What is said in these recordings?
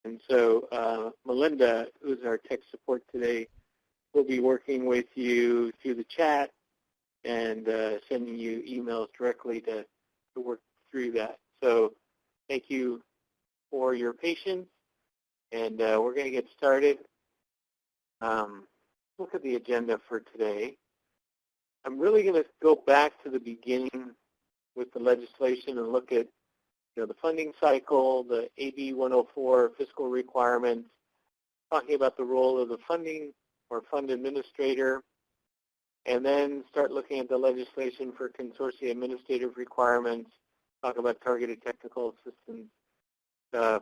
And so Melinda, who's our tech support today, will be working with you through the chat and sending you emails directly to work through that. So thank you for your patience, and we're going to get started. Look at the agenda for today. I'm really going to go back to the beginning with the legislation and look at the funding cycle, the AB 104 fiscal requirements, talking about the role of the funding or fund administrator, and then start looking at the legislation for consortia administrative requirements, talk about targeted technical assistance,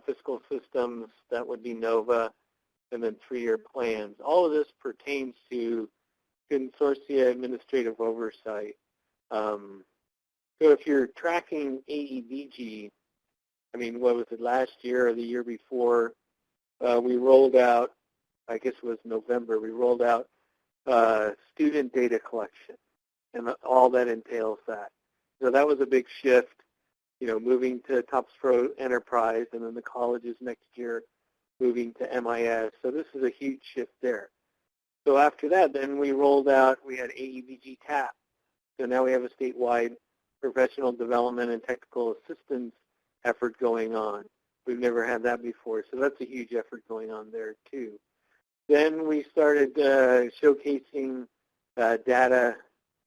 fiscal systems, that would be NOVA, and then 3-year plans. All of this pertains to consortia administrative oversight. So if you're tracking AEBG, I mean, what was it, last year or the year before, we rolled out, I guess it was November, we rolled out student data collection, and all that entails that. So that was a big shift, moving to TOPS Pro Enterprise, and then the colleges next year moving to MIS. So this is a huge shift there. So after that, then we rolled out, we had AEBG TAP. So now we have a statewide professional development and technical assistance effort going on. We've never had that before, so that's a huge effort going on there too. Then we started showcasing data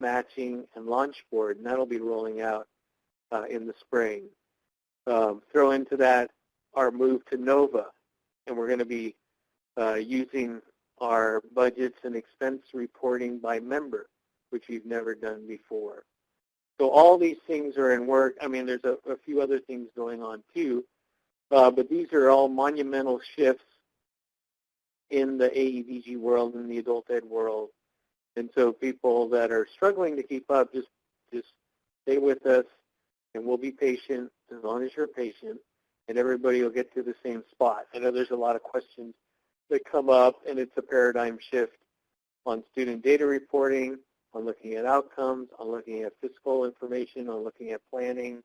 matching and launch board, and that'll be rolling out in the spring. Throw into that our move to NOVA, and we're going to be using our budgets and expense reporting by member, which we've never done before. So all these things are in work. I mean, there's a few other things going on too, but these are all monumental shifts in the AEBG world, in the adult ed world. And so people that are struggling to keep up, just stay with us, and we'll be patient as long as you're patient, and everybody will get to the same spot. I know there's a lot of questions that come up, and it's a paradigm shift on student data reporting, on looking at outcomes, on looking at fiscal information, on looking at planning.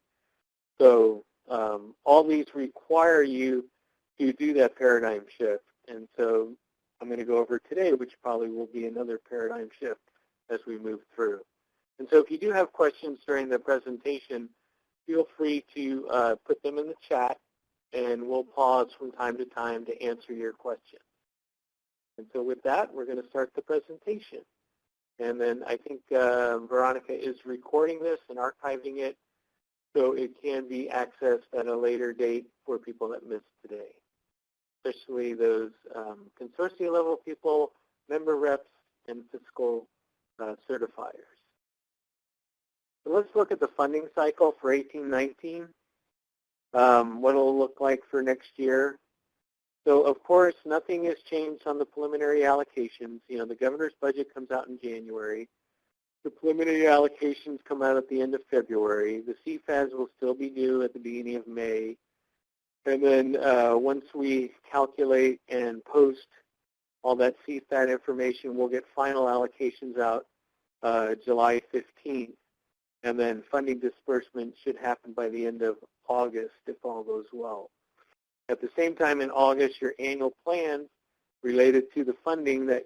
So all these require you to do that paradigm shift. And so I'm going to go over today, which probably will be another paradigm shift as we move through. And so if you do have questions during the presentation, feel free to put them in the chat, and we'll pause from time to time to answer your questions. And so with that, we're going to start the presentation. And then I think Veronica is recording this and archiving it so it can be accessed at a later date for people that missed today, especially those consortia level people, member reps, and fiscal certifiers. So let's look at the funding cycle for 18-19, what it'll look like for next year. So, of course, nothing has changed on the preliminary allocations. The governor's budget comes out in January. The preliminary allocations come out at the end of February. The CFAS will still be due at the beginning of May. And then once we calculate and post all that CFAT information, we'll get final allocations out July 15th. And then funding disbursement should happen by the end of August if all goes well. At the same time, in August, your annual plans related to the funding that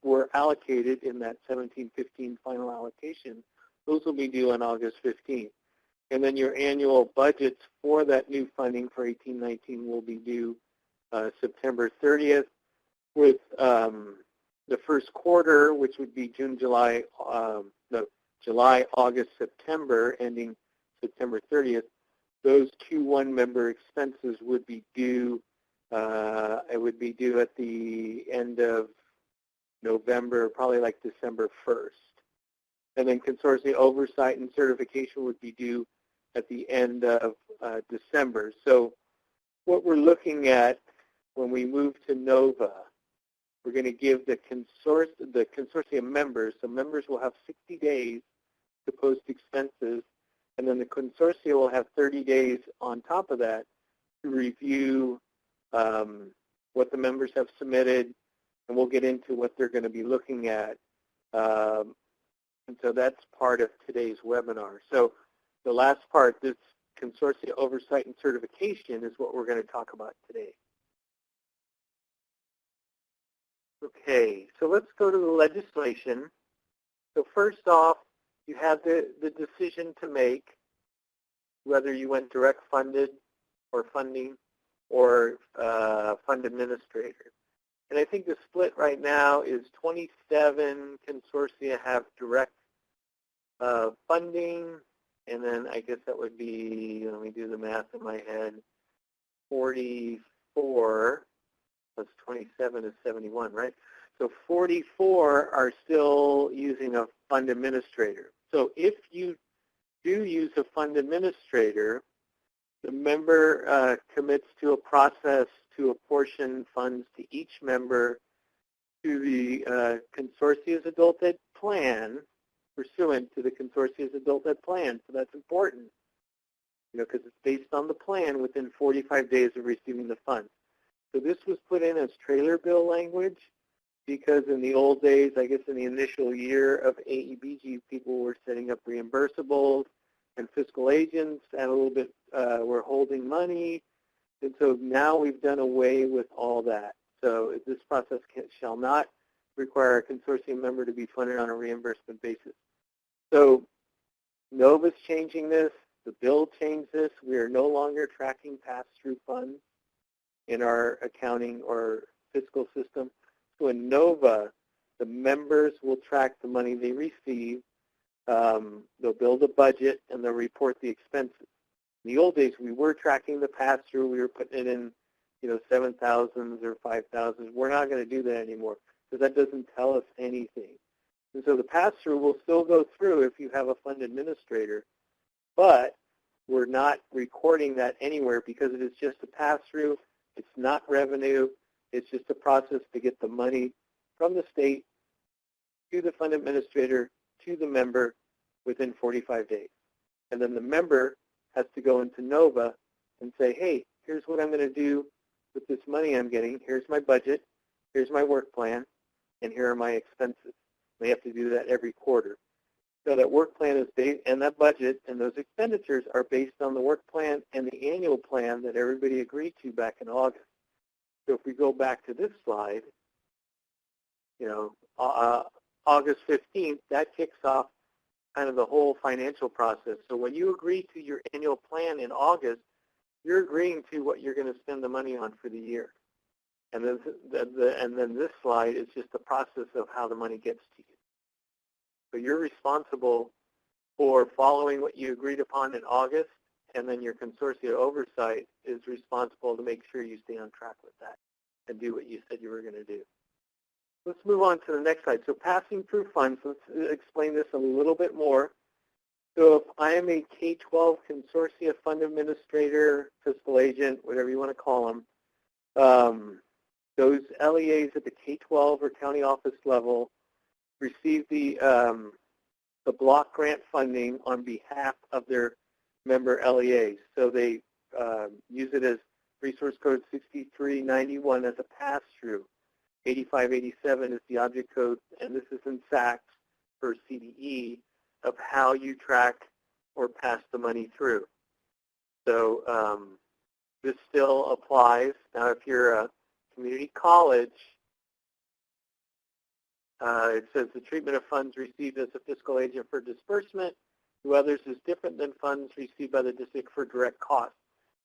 were allocated in that 17-15 final allocation, those will be due on August 15th. And then your annual budgets for that new funding for 18-19 will be due September 30th, with the first quarter, which would be July, August, September, ending September 30th. Those Q1 member expenses would be due, it would be due at the end of November, probably like December 1st. And then consortium oversight and certification would be due at the end of December. So what we're looking at when we move to NOVA, we're going to give the consortium members, so members will have 60 days to post expenses, and then the consortia will have 30 days on top of that to review what the members have submitted, and we'll get into what they're going to be looking at. And so that's part of today's webinar. So the last part, this Consortium Oversight and Certification is what we're going to talk about today. Okay, so let's go to the legislation. So first off, you have the decision to make whether you went direct funded or funding or fund administrator. And I think the split right now is 27 consortia have direct funding, and then I guess that would be, let me do the math in my head, 44 plus 27 is 71, right? So 44 are still using a fund administrator. So if you do use a fund administrator, the member commits to a process to apportion funds to each member to the consortium's adult ed plan, pursuant to the consortium's adult ed plan. So that's important, because it's based on the plan within 45 days of receiving the funds. So this was put in as trailer bill language because in the old days, I guess in the initial year of AEBG, people were setting up reimbursables and fiscal agents and a little bit were holding money. And so now we've done away with all that. So this process shall not require a consortium member to be funded on a reimbursement basis. So NOVA's changing this. The bill changed this. We are no longer tracking pass-through funds in our accounting or fiscal system. So in NOVA, the members will track the money they receive. They'll build a budget, and they'll report the expenses. In the old days, we were tracking the pass-through. We were putting it in, 7,000s or 5,000s. We're not going to do that anymore because that doesn't tell us anything. And so the pass-through will still go through if you have a fund administrator, but we're not recording that anywhere because it is just a pass-through. It's not revenue. It's just a process to get the money from the state to the fund administrator to the member within 45 days. And then the member has to go into NOVA and say, hey, here's what I'm going to do with this money I'm getting. Here's my budget. Here's my work plan. And here are my expenses. They have to do that every quarter. So that work plan is based, and that budget and those expenditures are based on the work plan and the annual plan that everybody agreed to back in August. So if we go back to this slide, August 15th, that kicks off kind of the whole financial process. So when you agree to your annual plan in August, you're agreeing to what you're going to spend the money on for the year. And then this slide is just the process of how the money gets to you. So you're responsible for following what you agreed upon in August, and then your consortium oversight is responsible to make sure you stay on track with that and do what you said you were going to do. Let's move on to the next slide. So passing through funds, let's explain this a little bit more. So if I am a K-12 consortia fund administrator, fiscal agent, whatever you want to call them, those LEAs at the K-12 or county office level receive the block grant funding on behalf of their member LEAs. So they use it as resource code 6391 as a pass-through. 8587 is the object code, and this is in SACS for CDE of how you track or pass the money through. So this still applies. Now, if you're a community college, it says the treatment of funds received as a fiscal agent for disbursement to others is different than funds received by the district for direct costs.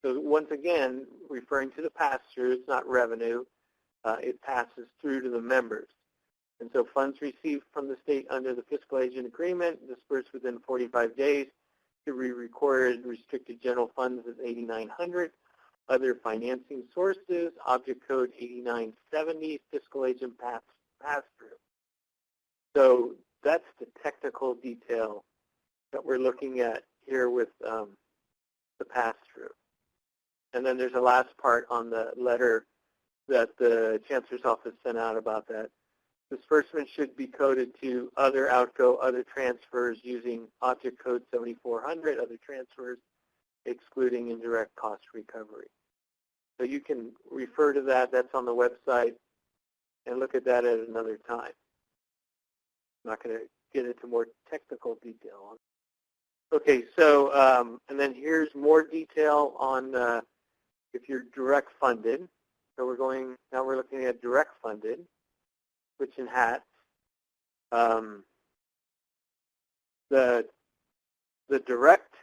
So once again, referring to the pass-through, it's not revenue. It passes through to the members. And so funds received from the state under the fiscal agent agreement dispersed within 45 days to be recorded restricted general funds as 8900. Other financing sources, object code 8970, fiscal agent pass-through. So that's the technical detail that we're looking at here with the pass-through. And then there's a last part on the letter that the Chancellor's Office sent out about that. Disbursement should be coded to other outgo, other transfers using object code 7400, other transfers, excluding indirect cost recovery. So you can refer to that. That's on the website, and look at that at another time. I'm not going to get into more technical detail on it. Okay, so and then here's more detail on if you're direct funded. So now we're looking at direct funded, switching hats. The direct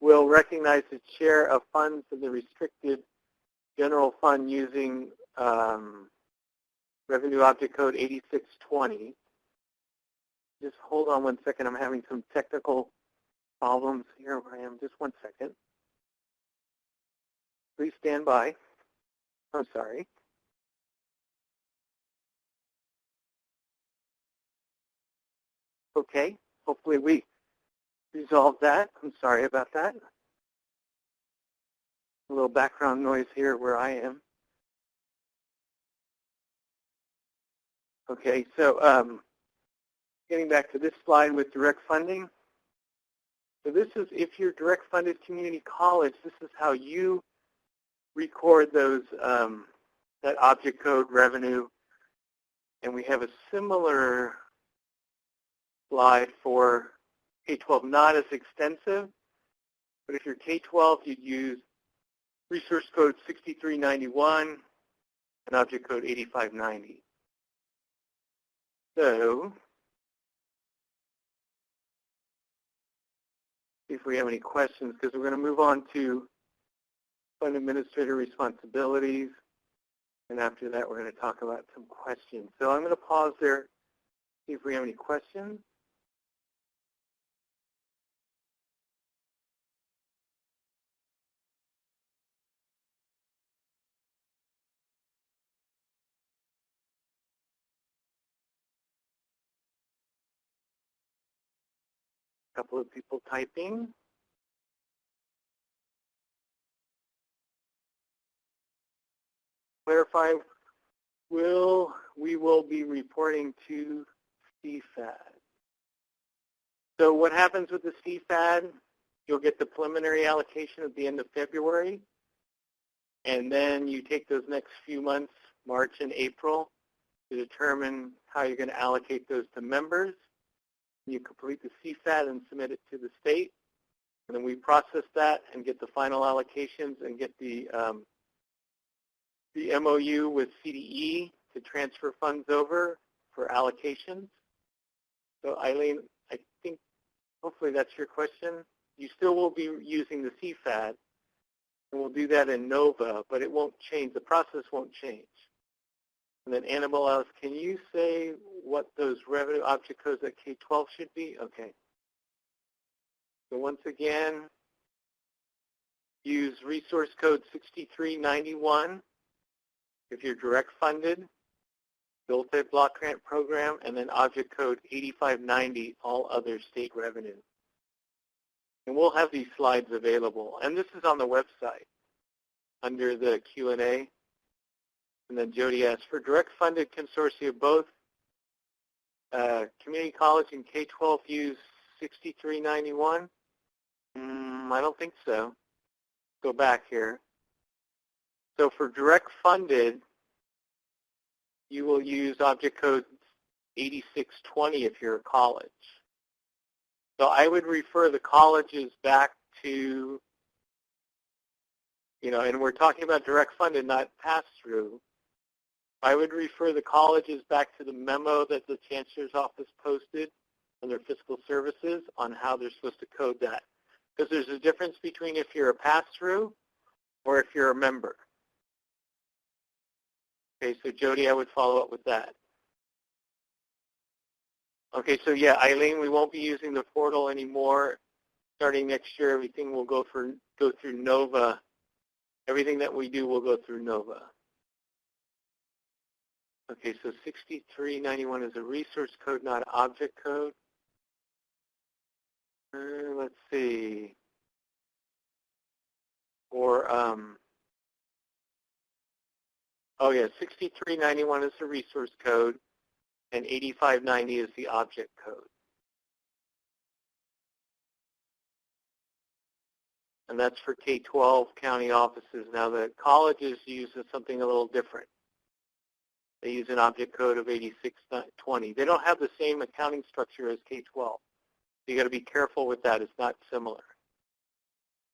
will recognize its share of funds in the restricted general fund using revenue object code 8620. Just hold on one second. I'm having some technical problems here where I am. Just one second. Please stand by. I'm sorry. Okay. Hopefully we resolved that. I'm sorry about that. A little background noise here where I am. Okay, so getting back to this slide with direct funding. So this is, if you're direct funded community college, this is how you record those, that object code revenue. And we have a similar slide for K-12, not as extensive, but if you're K-12, you'd use resource code 6391 and object code 8590. So, see if we have any questions, because we're going to move on to fund administrator responsibilities, and after that we're going to talk about some questions. So I'm going to pause there, see if we have any questions. A couple of people typing. Clarify, we will be reporting to CFAD. So what happens with the CFAD? You'll get the preliminary allocation at the end of February, and then you take those next few months, March and April, to determine how you're going to allocate those to members. You complete the CFAD and submit it to the state, and then we process that and get the final allocations and get the MOU with CDE to transfer funds over for allocations. So Eileen, I think hopefully that's your question. You still will be using the CFAD, and we'll do that in NOVA, but it won't change. The process won't change. And then Annabelle asks, can you say what those revenue object codes at K-12 should be? Okay. So once again, use resource code 6391 if you're direct funded, multi-block grant program, and then object code 8590, all other state revenue. And we'll have these slides available. And this is on the website under the Q&A. And then Jody asks, for direct funded consortia, both community college and K-12 use 6391? I don't think so. Go back here. So for direct funded, you will use object code 8620 if you're a college. So I would refer the colleges back to, and we're talking about direct funded, not pass-through. I would refer the colleges back to the memo that the Chancellor's Office posted on their fiscal services on how they're supposed to code that. Because there's a difference between if you're a pass-through or if you're a member. Okay, so Jody, I would follow up with that. Okay, so yeah, Eileen, we won't be using the portal anymore. Starting next year, everything will go through NOVA. Everything that we do will go through NOVA. Okay, so 6391 is a resource code, not an object code. Let's see. Or, oh yeah, 6391 is the resource code, and 8590 is the object code. and that's for K-12 county offices. Now the colleges use something a little different. They use an object code of 8620. They don't have the same accounting structure as K-12. You got to be careful with that. It's not similar.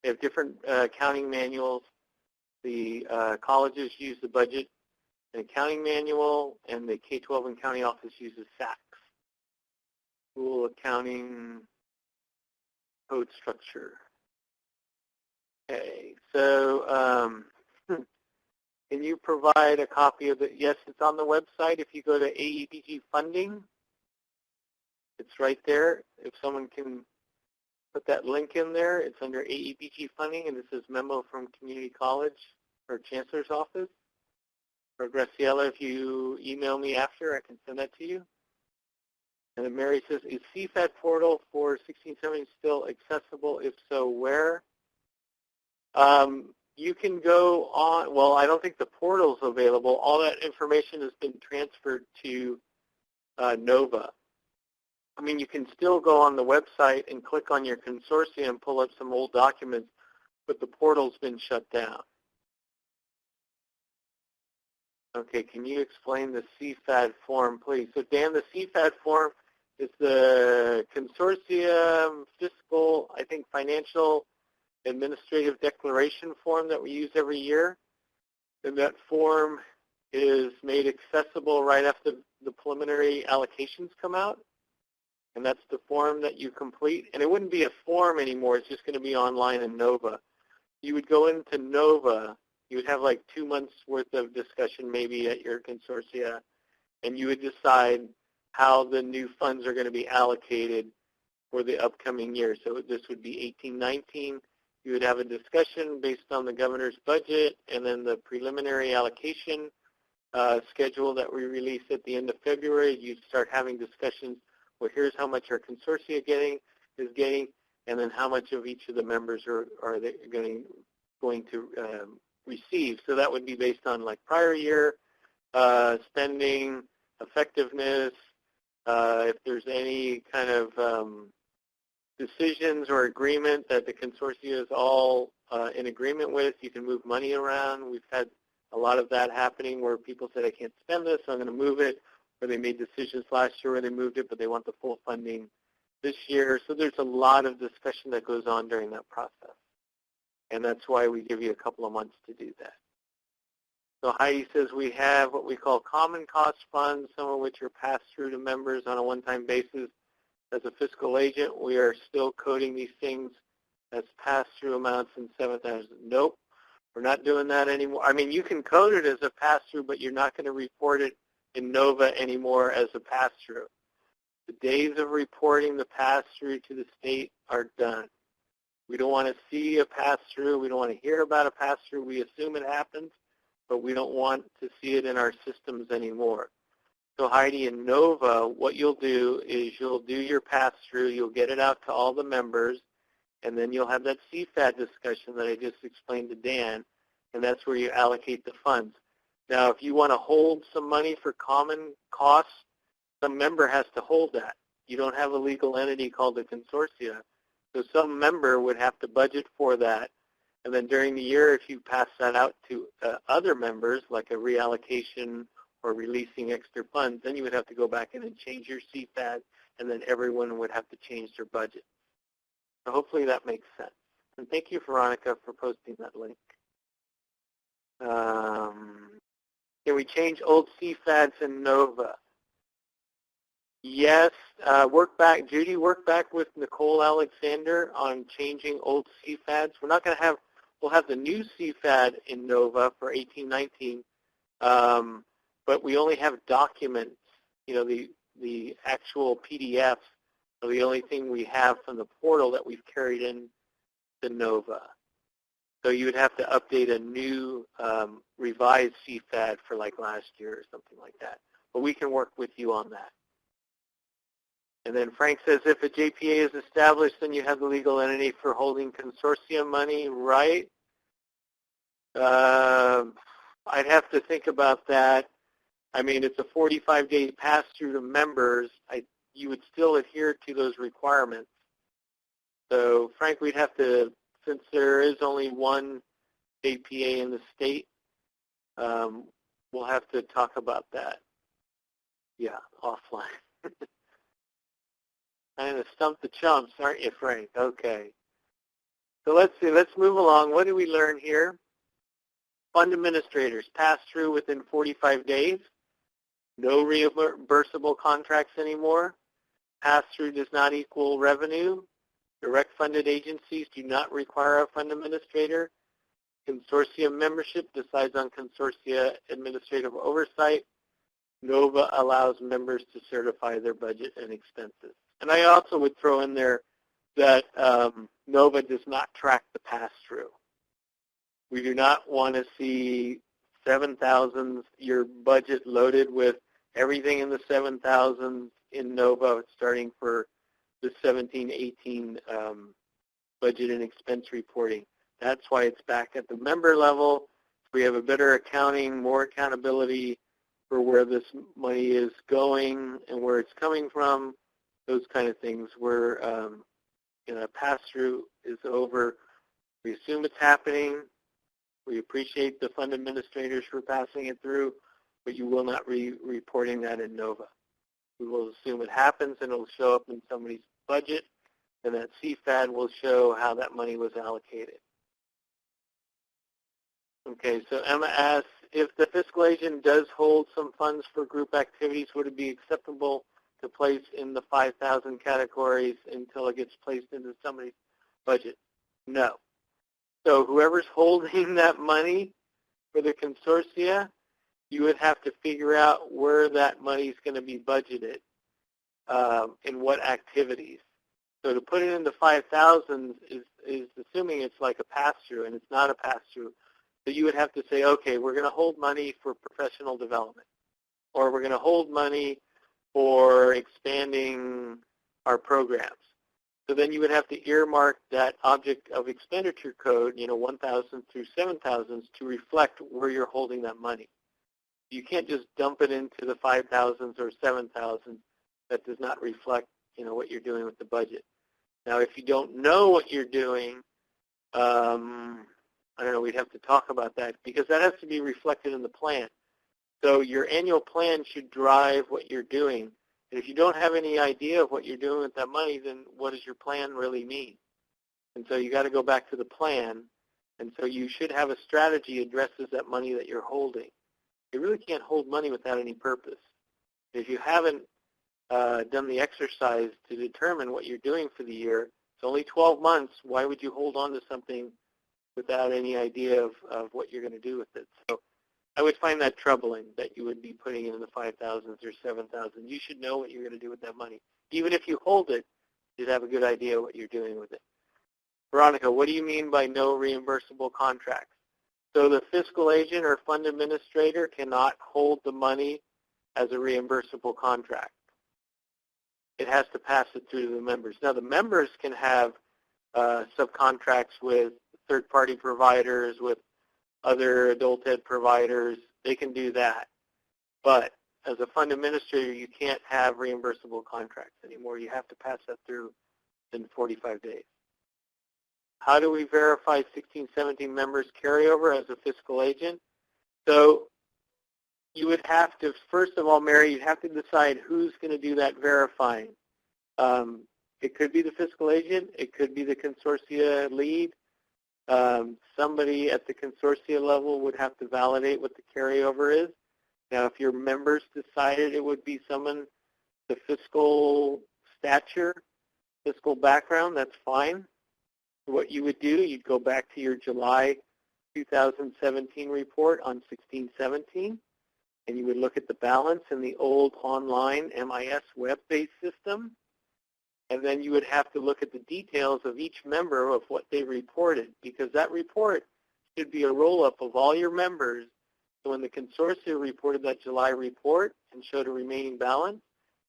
They have different accounting manuals. The colleges use the budget and accounting manual, and the K-12 and county office uses SACS, School Accounting Code Structure. Okay, so can you provide a copy of it? Yes, it's on the website. If you go to AEBG funding, it's right there. If someone can put that link in there, it's under AEBG funding, and this is memo from Community College or Chancellor's Office. Or Graciela, if you email me after, I can send that to you. And then Mary says, is CFAD portal for 1670 still accessible? If so, where? You can go on, well, I don't think the portal's available. All that information has been transferred to NOVA. I mean, you can still go on the website and click on your consortium, pull up some old documents, but the portal's been shut down. Okay, can you explain the CFAD form, please? So, Dan, the CFAD form is the Consortium Fiscal, I think, Financial Administrative Declaration form that we use every year. And that form is made accessible right after the preliminary allocations come out. And that's the form that you complete. And it wouldn't be a form anymore. It's just going to be online in NOVA. You would go into NOVA. You would have like 2 months worth of discussion maybe at your consortia, and you would decide how the new funds are going to be allocated for the upcoming year. So this would be 18-19. You would have a discussion based on the governor's budget and then the preliminary allocation schedule that we release at the end of February. You'd start having discussions. Well, here's how much our consortia is getting, and then how much of each of the members are they going to receive. So that would be based on like prior year spending, effectiveness, if there's any kind of decisions or agreement that the consortia is all in agreement with, you can move money around. We've had a lot of that happening where people said, I can't spend this, so I'm going to move it, or they made decisions last year where they moved it, but they want the full funding this year. So there's a lot of discussion that goes on during that process. And that's why we give you a couple of months to do that. So Heidi says we have what we call common cost funds, some of which are passed through to members on a one-time basis. As a fiscal agent, we are still coding these things as pass-through amounts in 7,000. Nope, we're not doing that anymore. I mean, you can code it as a pass-through, but you're not going to report it in NOVA anymore as a pass-through. The days of reporting the pass-through to the state are done. We don't want to see a pass-through. We don't want to hear about a pass-through. We assume it happens, but we don't want to see it in our systems anymore. So Heidi, in NOVA, what you'll do is you'll do your pass-through. You'll get it out to all the members, and then you'll have that CFAD discussion that I just explained to Dan, and that's where you allocate the funds. Now, if you want to hold some money for common costs, some member has to hold that. You don't have a legal entity called a consortia. So some member would have to budget for that. And then during the year, if you pass that out to other members, like a reallocation or releasing extra funds, then you would have to go back in and change your CFAD, and then everyone would have to change their budget. So hopefully that makes sense. And thank you, Veronica, for posting that link. Can we change old CFADs in NOVA? Yes, Judy, work back with Nicole Alexander on changing old CFADs. We're not going to have, we'll have the new CFAD in NOVA for 18-19, but we only have documents, you know, the actual PDFs are the only thing we have from the portal that we've carried in to NOVA. So you would have to update a new revised CFAD for like last year or something like that. But we can work with you on that. And then Frank says, if a JPA is established, then you have the legal entity for holding consortium money, right? I'd have to think about that. I mean, it's a 45-day pass-through to members. You would still adhere to those requirements. So, Frank, we'd have to since there is only one APA in the state, we'll have to talk about that. Yeah, offline. Kind of stump the chumps, aren't you, Frank? Okay. So let's see. Let's move along. What do we learn here? Fund administrators pass through within 45 days. No reimbursable contracts anymore. Pass-through does not equal revenue. Direct funded agencies do not require a fund administrator. Consortium membership decides on consortia administrative oversight. NOVA allows members to certify their budget and expenses. And I also would throw in there that NOVA does not track the pass-through. We do not want to see 7,000, your budget loaded with everything in the 7,000 in NOVA starting for the 17-18 budget and expense reporting. That's why it's back at the member level. We have a better accounting, more accountability for where this money is going and where it's coming from, those kind of things. Where pass-through is over, we assume it's happening. We appreciate the fund administrators for passing it through, but you will not be reporting that in NOVA. We will assume it happens and it will show up in somebody's budget, and that CFAD will show how that money was allocated. Okay, so Emma asks, if the fiscal agent does hold some funds for group activities, would it be acceptable to place in the 5,000 categories until it gets placed into somebody's budget? No. So whoever's holding that money for the consortia, you would have to figure out where that money is going to be budgeted, in what activities. So to put it into 5,000 is assuming it's like a pass-through, and it's not a pass-through. So you would have to say, okay, we're going to hold money for professional development, or we're going to hold money for expanding our programs. So then you would have to earmark that object of expenditure code, 1,000 through 7,000s, to reflect where you're holding that money. You can't just dump it into the 5,000s or 7,000s. That does not reflect, what you're doing with the budget. Now, if you don't know what you're doing, I don't know, we'd have to talk about that, because that has to be reflected in the plan. So your annual plan should drive what you're doing. And if you don't have any idea of what you're doing with that money, then what does your plan really mean? And so you got to go back to the plan. And so you should have a strategy that addresses that money that you're holding. You really can't hold money without any purpose. If you haven't done the exercise to determine what you're doing for the year, it's only 12 months. Why would you hold on to something without any idea of what you're going to do with it? So I would find that troubling, that you would be putting it in the 5,000s or 7,000. You should know what you're going to do with that money. Even if you hold it, you should have a good idea what you're doing with it. Veronica, what do you mean by no reimbursable contracts? So the fiscal agent or fund administrator cannot hold the money as a reimbursable contract. It has to pass it through to the members. Now, the members can have subcontracts with third-party providers, with other adult ed providers. They can do that. But as a fund administrator, you can't have reimbursable contracts anymore. You have to pass that through in 45 days. How do we verify 16-17 members carryover as a fiscal agent? So you would have to, first of all, Mary, you'd have to decide who's going to do that verifying. It could be the fiscal agent. It could be the consortia lead. Somebody at the consortia level would have to validate what the carryover is. Now, if your members decided it would be someone, the fiscal stature, fiscal background, that's fine. What you would do, you'd go back to your July 2017 report on 16-17, and you would look at the balance in the old online MIS web-based system, and then you would have to look at the details of each member of what they reported, because that report should be a roll-up of all your members. So when the consortium reported that July report and showed a remaining balance,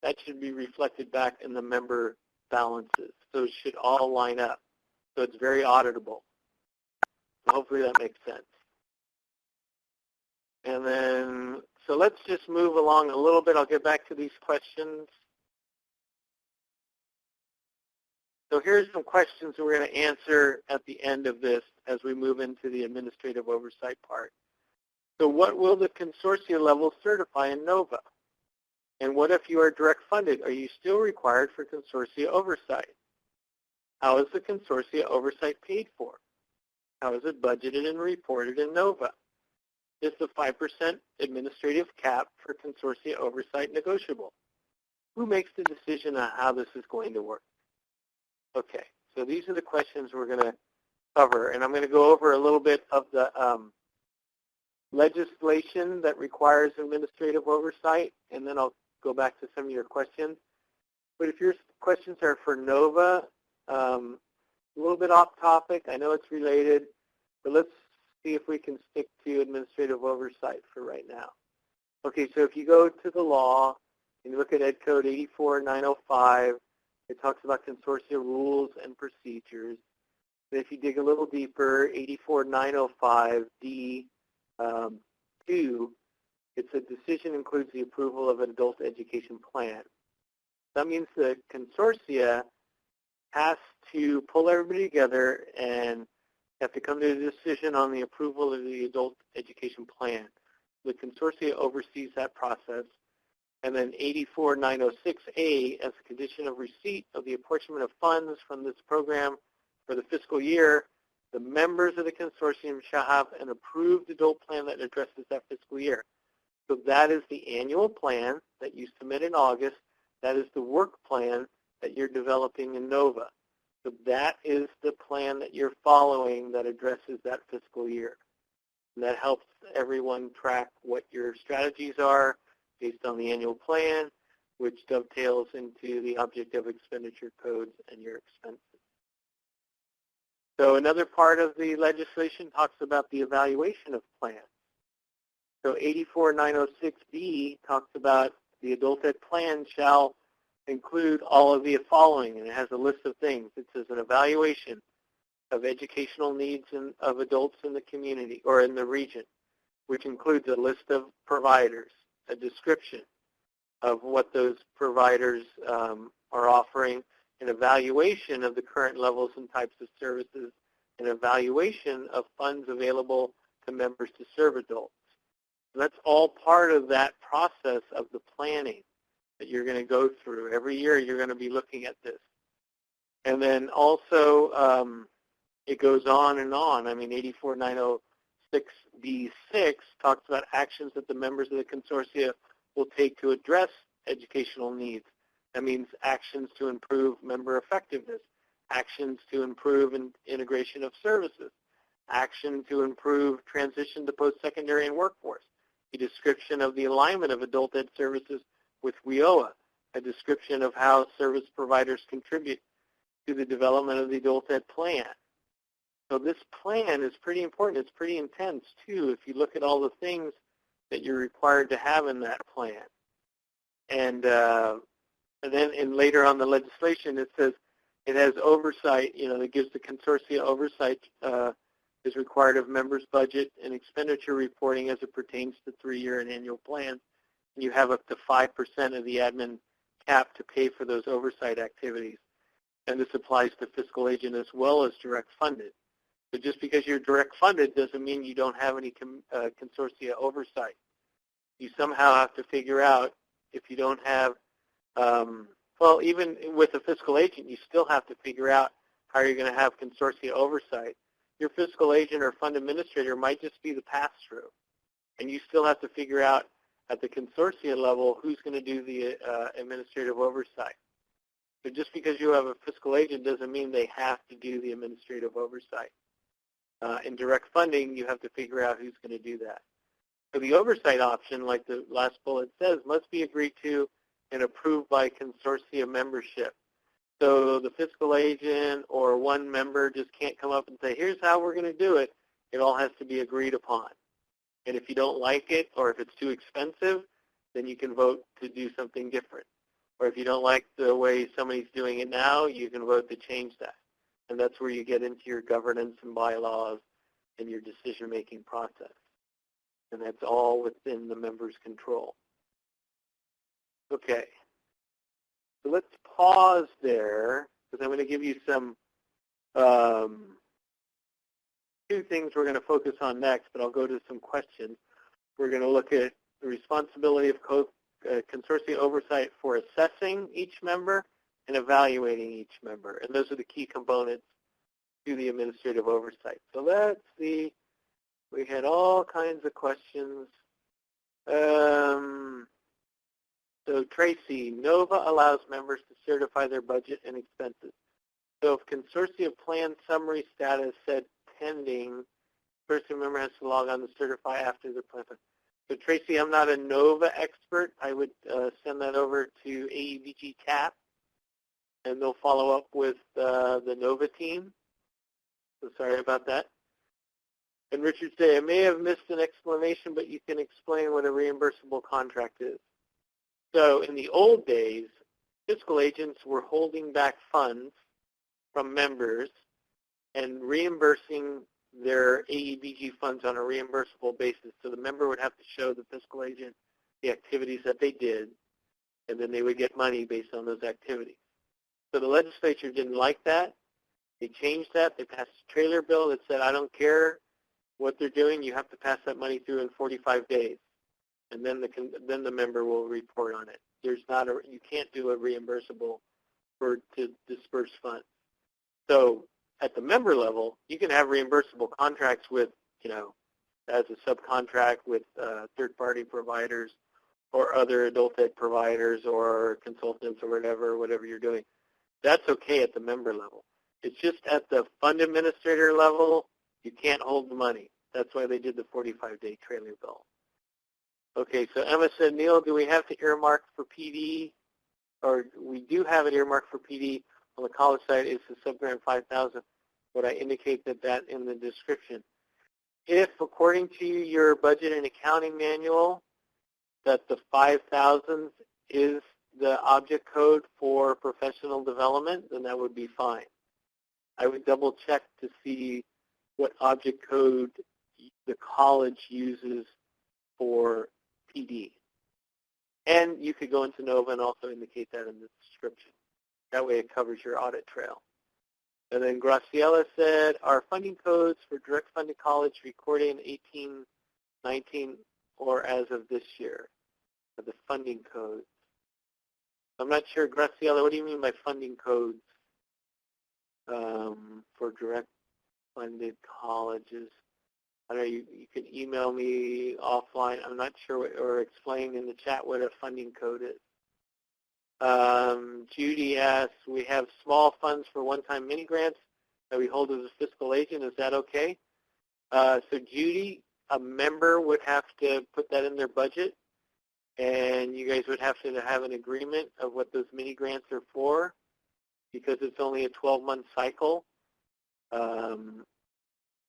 that should be reflected back in the member balances. So it should all line up. So it's very auditable. So hopefully that makes sense. And then, so let's just move along a little bit. I'll get back to these questions. So here's some questions that we're going to answer at the end of this as we move into the administrative oversight part. So what will the consortia level certify in NOVA? And what if you are direct funded? Are you still required for consortia oversight? How is the consortia oversight paid for? How is it budgeted and reported in NOVA? Is the 5% administrative cap for consortia oversight negotiable? Who makes the decision on how this is going to work? Okay, so these are the questions we're going to cover, and I'm going to go over a little bit of the legislation that requires administrative oversight, and then I'll go back to some of your questions. But if your questions are for NOVA, a little bit off topic, I know it's related, but let's see if we can stick to administrative oversight for right now. Okay, so if you go to the law and you look at Ed Code 84905, it talks about consortia rules and procedures. And if you dig a little deeper, 84905D2, it's a decision includes the approval of an adult education plan. That means the consortia has to pull everybody together and have to come to a decision on the approval of the adult education plan. The consortia oversees that process. And then 84906A, as a condition of receipt of the apportionment of funds from this program for the fiscal year, the members of the consortium shall have an approved adult plan that addresses that fiscal year. So that is the annual plan that you submit in August. That is the work plan that you're developing in NOVA. So that is the plan that you're following that addresses that fiscal year. And that helps everyone track what your strategies are based on the annual plan, which dovetails into the object of expenditure codes and your expenses. So another part of the legislation talks about the evaluation of plans. So 84906B talks about the adult ed plan shall include all of the following, and it has a list of things. It says an evaluation of educational needs of adults in the community or in the region, which includes a list of providers, a description of what those providers are offering, an evaluation of the current levels and types of services, an evaluation of funds available to members to serve adults. So that's all part of that process of the planning that you're going to go through. Every year you're going to be looking at this. And then also it goes on and on. I mean, 84906B6 talks about actions that the members of the consortia will take to address educational needs. That means actions to improve member effectiveness, actions to improve integration of services, action to improve transition to post-secondary and workforce, a description of the alignment of adult ed services with WIOA, a description of how service providers contribute to the development of the adult ed plan. So this plan is pretty important. It's pretty intense, too, if you look at all the things that you're required to have in that plan. And then later on the legislation, it says it has oversight, that gives the consortia oversight is required of members' budget and expenditure reporting as it pertains to 3-year and annual plans. And you have up to 5% of the admin cap to pay for those oversight activities. And this applies to fiscal agent as well as direct funded. So just because you're direct funded doesn't mean you don't have any consortia oversight. You somehow have to figure out if you don't have, well, even with a fiscal agent, you still have to figure out how you're going to have consortia oversight. Your fiscal agent or fund administrator might just be the pass-through. And you still have to figure out at the consortia level who's going to do the administrative oversight. So just because you have a fiscal agent doesn't mean they have to do the administrative oversight. In direct funding, you have to figure out who's going to do that. So the oversight option, like the last bullet says, must be agreed to and approved by consortia membership. So the fiscal agent or one member just can't come up and say, here's how we're going to do it. It all has to be agreed upon. And if you don't like it or if it's too expensive, then you can vote to do something different. Or if you don't like the way somebody's doing it now, you can vote to change that. And that's where you get into your governance and bylaws and your decision-making process. And that's all within the member's control. Okay. So let's pause there because I'm going to give you some two things we're going to focus on next, but I'll go to some questions. We're going to look at the responsibility of consortium oversight for assessing each member and evaluating each member. And those are the key components to the administrative oversight. So let's see. We had all kinds of questions. So Tracy, NOVA allows members to certify their budget and expenses. So if consortium plan summary status said pending, consortium member has to log on to certify after the plan. So Tracy, I'm not a NOVA expert. I would send that over to AEBG TAP, and they'll follow up with the NOVA team. So sorry about that. And Richard said, I may have missed an explanation, but you can explain what a reimbursable contract is. So in the old days, fiscal agents were holding back funds from members and reimbursing their AEBG funds on a reimbursable basis. So the member would have to show the fiscal agent the activities that they did, and then they would get money based on those activities. So the legislature didn't like that. They changed that. They passed a trailer bill that said, I don't care what they're doing, you have to pass that money through in 45 days. And then the member will report on it. There's not a, you can't do a reimbursable to disperse funds. So at the member level, you can have reimbursable contracts with, as a subcontract with third-party providers or other adult ed providers or consultants or whatever you're doing. That's okay at the member level. It's just at the fund administrator level, you can't hold the money. That's why they did the 45-day trailer bill. Okay, so Emma said, Neil, do we have to earmark for PD? Or we do have it earmarked for PD. On the college side, it's the subgrant 5,000. Would I indicate that in the description? If, according to your budget and accounting manual, that the 5,000 is the object code for professional development, then that would be fine. I would double check to see what object code the college uses for PD. And you could go into NOVA and also indicate that in the description. That way it covers your audit trail. And then Graciela said, are funding codes for direct funded college recorded in 1819 or as of this year? For the funding codes. I'm not sure, Graciela, what do you mean by funding codes for direct funded colleges? I know you can email me offline. I'm not sure or explain in the chat what a funding code is. Judy asks, we have small funds for one-time mini grants that we hold as a fiscal agent. Is that okay? So Judy, a member would have to put that in their budget, and you guys would have to have an agreement of what those mini grants are for, because it's only a 12-month cycle.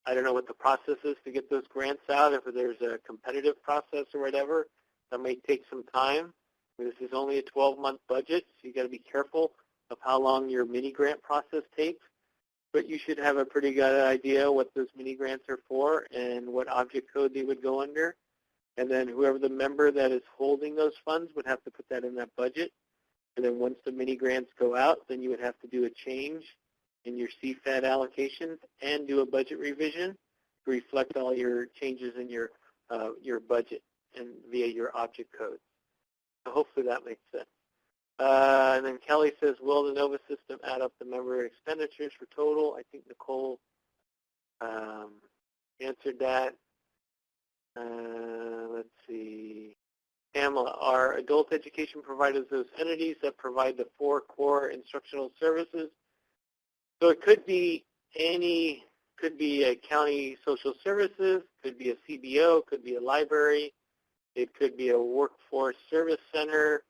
I don't know what the process is to get those grants out. If there's a competitive process or whatever, that may take some time. This is only a 12-month budget, so you got to be careful of how long your mini grant process takes. But you should have a pretty good idea what those mini grants are for and what object code they would go under. And then whoever the member that is holding those funds would have to put that in that budget. And then once the mini grants go out, then you would have to do a change in your CFAD allocations and do a budget revision to reflect all your changes in your budget and via your object code. So hopefully that makes sense. And then Kelly says, will the NOVA system add up the member expenditures for total? I think Nicole answered that. Let's see. Pamela, are adult education providers those entities that provide the 4 core instructional services? So it could be could be a county social services, could be a CBO, could be a library, it could be a workforce service center,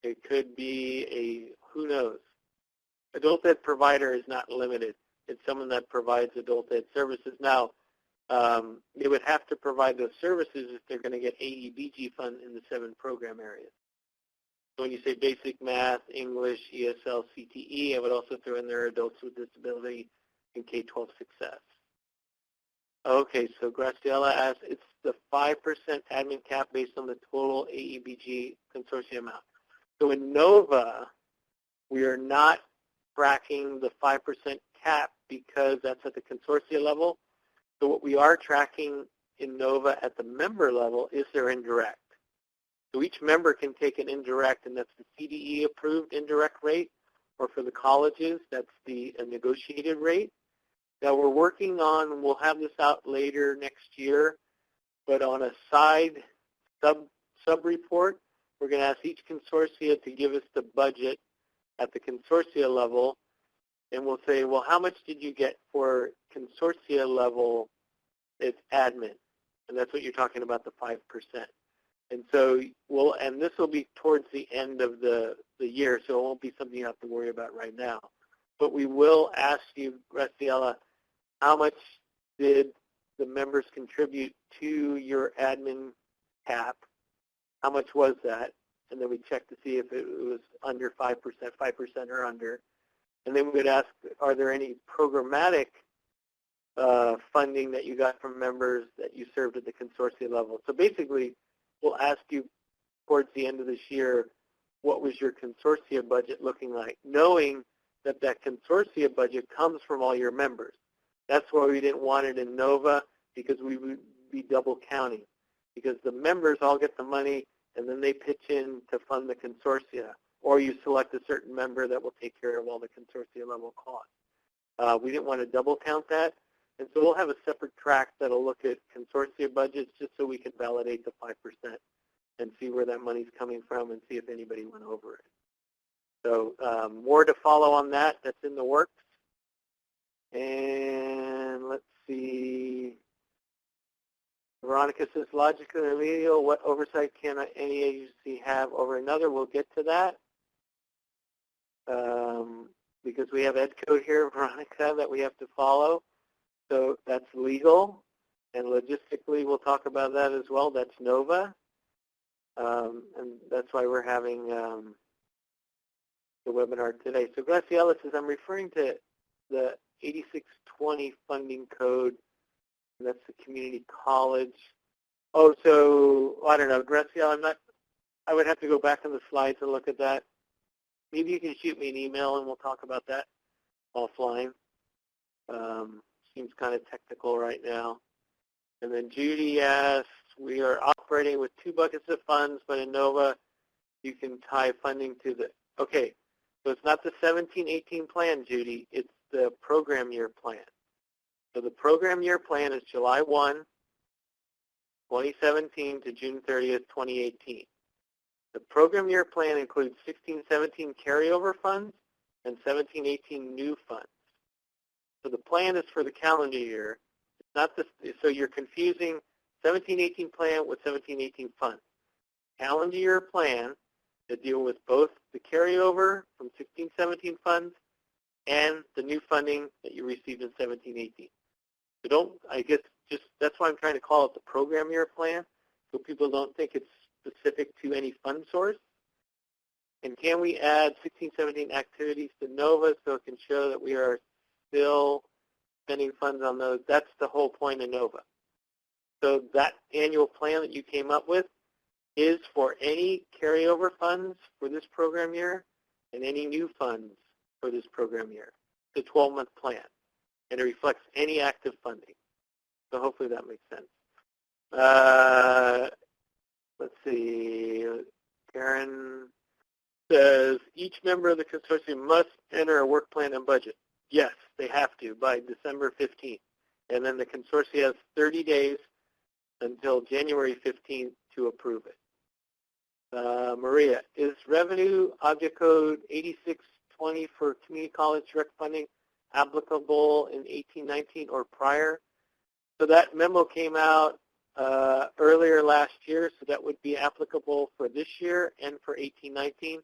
it could be a, who knows. Adult ed provider is not limited. It's someone that provides adult ed services. Now, they would have to provide those services if they're going to get AEBG funds in the 7 program areas. So when you say basic math, English, ESL, CTE, I would also throw in there adults with disability and K-12 success. Okay, so Graciela asks, it's the 5% admin cap based on the total AEBG consortium amount. So in NOVA, we are not tracking the 5% cap because that's at the consortia level. So what we are tracking in NOVA at the member level is their indirect. So each member can take an indirect, and that's the CDE approved indirect rate, or for the colleges, that's the negotiated rate. Now we're working on, we'll have this out later next year, but on a side sub-report, we're going to ask each consortia to give us the budget at the consortia level, and we'll say, well, how much did you get for consortia level? It's admin, and that's what you're talking about, the 5%. And so and this will be towards the end of the year, so it won't be something you have to worry about right now. But we will ask you, Graciela, how much did the members contribute to your admin cap? How much was that? And then we check to see if it was under 5%, 5% or under. And then we would ask, are there any programmatic funding that you got from members that you served at the consortia level? So basically, we'll ask you towards the end of this year, what was your consortia budget looking like, knowing that that consortia budget comes from all your members. That's why we didn't want it in NOVA, because we would be double counting, because the members all get the money and then they pitch in to fund the consortia, or you select a certain member that will take care of all the consortia level costs. We didn't want to double count that, and so we'll have a separate track that will look at consortia budgets just so we can validate the 5% and see where that money's coming from and see if anybody went over it. So more to follow on that. That's in the works. And let's see. Veronica says, logically and remedial, what oversight can any agency have over another? We'll get to that. Because we have ed code here, Veronica, that we have to follow. So that's legal. And logistically, we'll talk about that as well. That's NOVA. And that's why we're having the webinar today. So Graciela says, I'm referring to the 8620 funding code. And that's the community college. Oh, so I don't know, Graciela, I would have to go back on the slides and look at that. Maybe you can shoot me an email and we'll talk about that offline. Seems kind of technical right now. And then Judy asks, we are operating with 2 buckets of funds, but in NOVA, you can tie funding to the, okay, so it's not the 17-18 plan, Judy, it's the program year plan. So the program year plan is July 1, 2017 to June 30th, 2018. The program year plan includes 16-17 carryover funds and 17-18 new funds. So the plan is for the calendar year. It's not the, so you're confusing 17-18 plan with 17-18 funds. Calendar year plan to deal with both the carryover from 16-17 funds and the new funding that you received in 17-18. So don't, I guess, just that's why I'm trying to call it the program year plan, so people don't think it's specific to any fund source. And can we add 16-17 activities to NOVA so it can show that we are still spending funds on those? That's the whole point of NOVA. So that annual plan that you came up with is for any carryover funds for this program year and any new funds for this program year. It's a 12-month plan, and it reflects any active funding. So hopefully that makes sense. Let's see. Karen says, each member of the consortium must enter a work plan and budget. Yes, they have to by December 15th. And then the consortium has 30 days until January 15th to approve it. Maria, is revenue object code 8620 for community college direct funding applicable in 1819 or prior? So that memo came out earlier last year, so that would be applicable for this year and for 1819.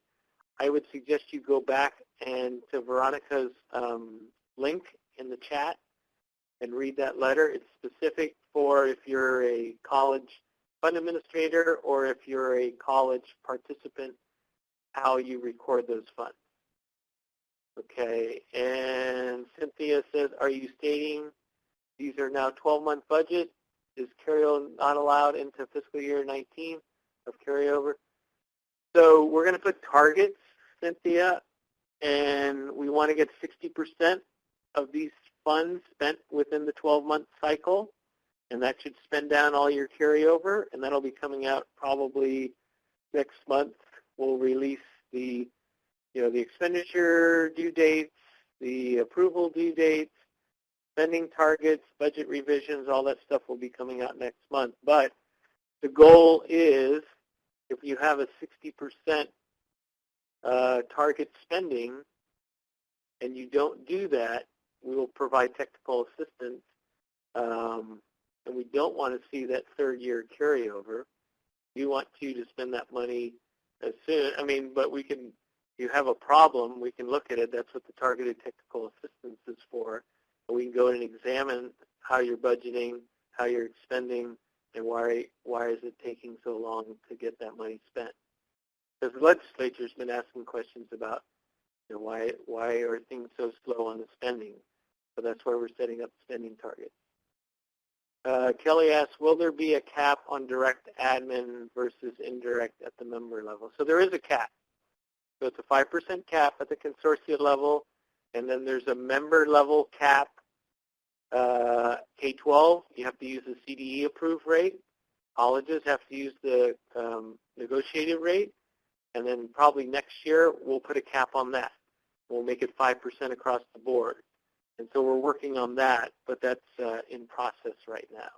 I would suggest you go back and to Veronica's link in the chat and read that letter. It's specific for if you're a college fund administrator or if you're a college participant, how you record those funds. Okay, and Cynthia says, are you stating these are now 12-month budget? Is carryover not allowed into fiscal year 19 of carryover? So we're going to put targets, Cynthia, and we want to get 60% of these funds spent within the 12-month cycle, and that should spend down all your carryover, and that'll be coming out probably next month. We'll release the expenditure due dates, the approval due dates, spending targets, budget revisions, all that stuff will be coming out next month. But the goal is, if you have a 60% target spending and you don't do that, we will provide technical assistance, and we don't want to see that third-year carryover. We want you to spend that money as soon. But we can. If you have a problem, we can look at it. That's what the targeted technical assistance is for. And we can go and examine how you're budgeting, how you're expending, and why is it taking so long to get that money spent. Because the legislature's been asking questions about, why are things so slow on the spending. So that's why we're setting up spending targets. Kelly asks, will there be a cap on direct admin versus indirect at the member level? So there is a cap. So it's a 5% cap at the consortia level, and then there's a member level cap. K-12, you have to use the CDE approved rate. Colleges have to use the negotiated rate. And then probably next year, we'll put a cap on that. We'll make it 5% across the board. And so we're working on that, but that's in process right now.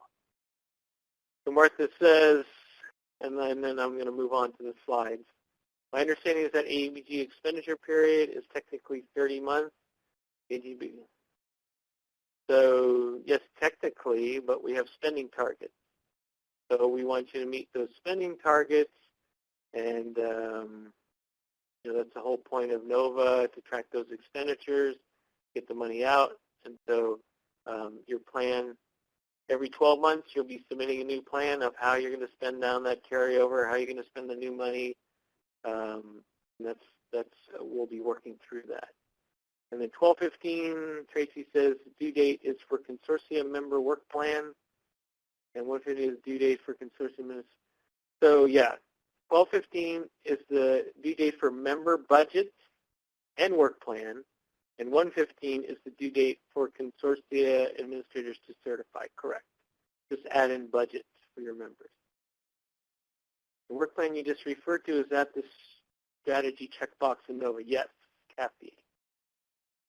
So Martha says, and then I'm going to move on to the slides. My understanding is that AEBG expenditure period is technically 30 months. AGB. So yes, technically, but we have spending targets. So we want you to meet those spending targets, and that's the whole point of NOVA, to track those expenditures, get the money out. And so your plan, every 12 months, you'll be submitting a new plan of how you're going to spend down that carryover, how you're going to spend the new money. We'll be working through that. And then 1215, Tracy says, due date is for consortium member work plan. And what if it is due date for consortium? So yeah, 1215 is the due date for member budgets and work plan. And 115 is the due date for consortia administrators to certify. Correct. Just add in budgets for your members. The work plan you just referred to, is that the strategy checkbox in NOVA? Yes, Kathy.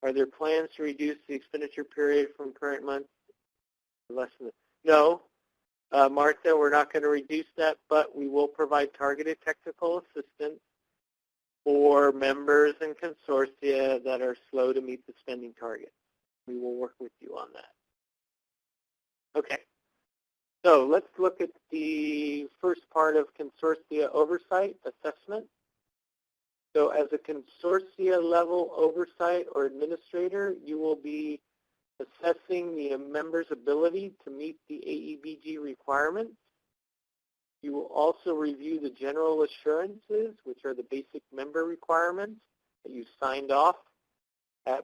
Are there plans to reduce the expenditure period from current month to less than? No, Martha, we're not going to reduce that, but we will provide targeted technical assistance for members and consortia that are slow to meet the spending target. We will work with you on that. Okay, so let's look at the first part of consortia oversight assessment. So as a consortia level oversight or administrator, you will be assessing the member's ability to meet the AEBG requirements. You will also review the general assurances, which are the basic member requirements that you signed off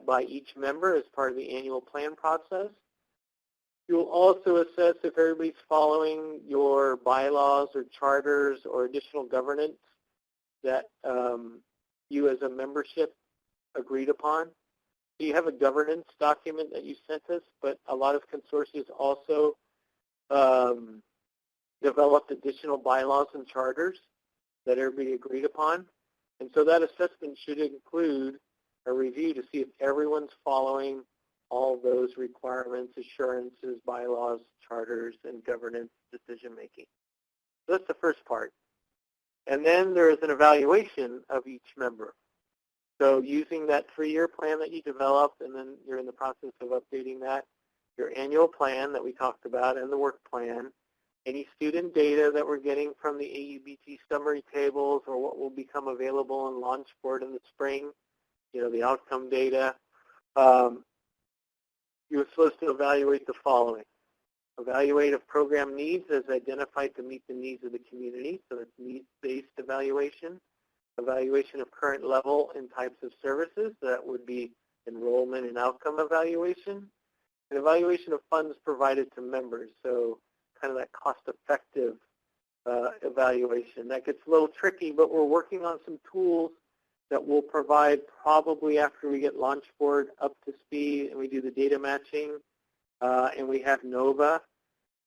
by each member as part of the annual plan process. You will also assess if everybody's following your bylaws or charters or additional governance that you as a membership agreed upon. So you have a governance document that you sent us, but a lot of consortia also developed additional bylaws and charters that everybody agreed upon. And so that assessment should include a review to see if everyone's following all those requirements, assurances, bylaws, charters, and governance decision-making. So that's the first part. And then there is an evaluation of each member. So using that 3-year plan that you developed, and then you're in the process of updating that, your annual plan that we talked about, and the work plan, any student data that we're getting from the AEBG summary tables or what will become available in Launchboard in the spring, the outcome data, you're supposed to evaluate the following. Evaluate if program needs as identified to meet the needs of the community, so it's needs-based evaluation. Evaluation of current level and types of services, that would be enrollment and outcome evaluation. And evaluation of funds provided to members, so kind of that cost-effective evaluation. That gets a little tricky, but we're working on some tools that we'll provide probably after we get LaunchBoard up to speed and we do the data matching. And we have NOVA.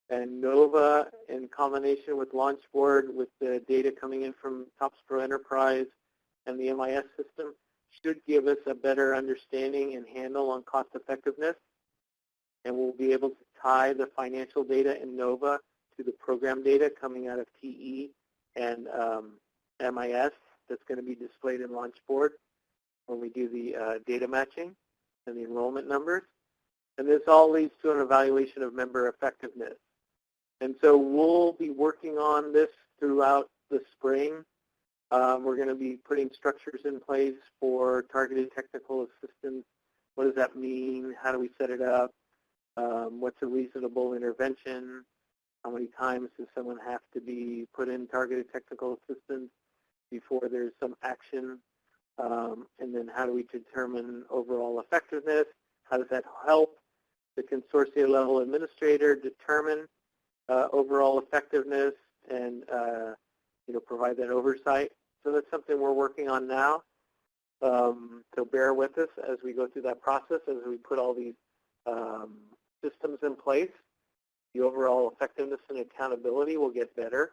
And NOVA, in combination with LaunchBoard, with the data coming in from TOPS Pro Enterprise and the MIS system, should give us a better understanding and handle on cost effectiveness. And we'll be able to tie the financial data in NOVA to the program data coming out of TE and MIS that's going to be displayed in LaunchBoard when we do the data matching and the enrollment numbers. And this all leads to an evaluation of member effectiveness. And so we'll be working on this throughout the spring. We're going to be putting structures in place for targeted technical assistance. What does that mean? How do we set it up? What's a reasonable intervention? How many times does someone have to be put in targeted technical assistance before there's some action? And then how do we determine overall effectiveness? How does that help the consortia level administrator determine overall effectiveness and provide that oversight? So that's something we're working on now. So bear with us as we go through that process, as we put all these systems in place. The overall effectiveness and accountability will get better.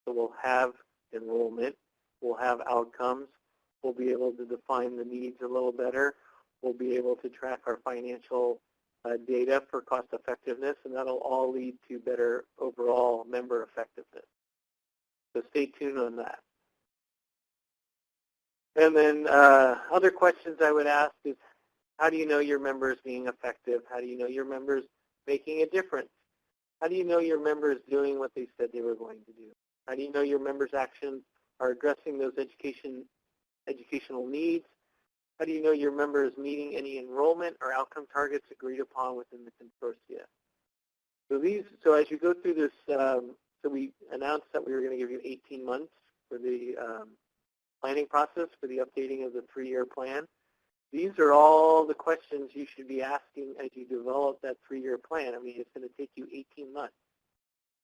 So we'll have enrollment, we'll have outcomes, we'll be able to define the needs a little better, we'll be able to track our financial data for cost effectiveness, and that'll all lead to better overall member effectiveness. So stay tuned on that. And then other questions I would ask is, how do you know your members being effective? How do you know your members making a difference? How do you know your members doing what they said they were going to do? How do you know your members' actions are addressing those educational needs? How do you know your members meeting any enrollment or outcome targets agreed upon within the consortia? So as you go through this, so we announced that we were going to give you 18 months for the planning process for the updating of the 3-year plan. These are all the questions you should be asking as you develop that 3-year plan. I mean, it's going to take you 18 months.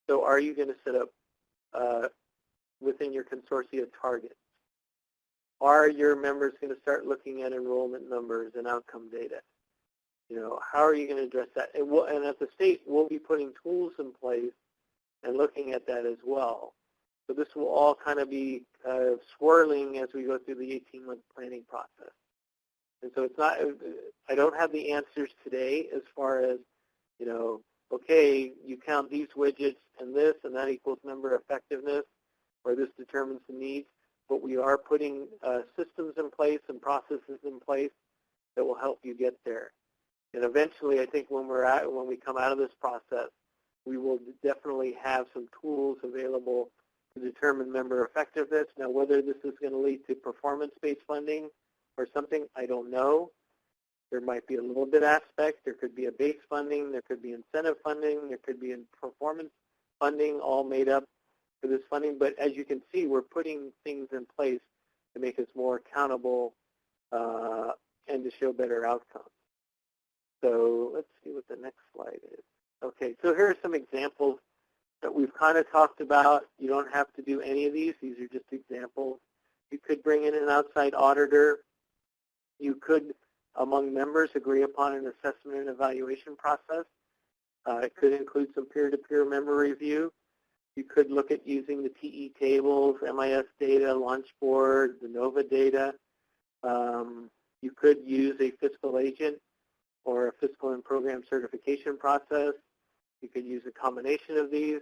So are you going to set up within your consortia targets? Are your members going to start looking at enrollment numbers and outcome data? How are you going to address that? And at the state, we'll be putting tools in place and looking at that as well. So this will all kind of be swirling as we go through the 18-month planning process. And so it's not, I don't have the answers today as far as, okay, you count these widgets and that equals member effectiveness, or this determines the needs. But we are putting systems in place and processes in place that will help you get there. And eventually, I think when we come out of this process, we will definitely have some tools available to determine member effectiveness. Now, whether this is going to lead to performance-based funding or something, I don't know. There might be a little bit aspect. There could be a base funding. There could be incentive funding. There could be performance funding, all made up for this funding. But as you can see, we're putting things in place to make us more accountable and to show better outcomes. So let's see what the next slide is. Okay, so here are some examples that we've kind of talked about. You don't have to do any of these. These are just examples. You could bring in an outside auditor. You could, among members, agree upon an assessment and evaluation process. It could include some peer-to-peer member review. You could look at using the TE tables, MIS data, LaunchBoard, the NOVA data. You could use a fiscal agent or a fiscal and program certification process. You could use a combination of these.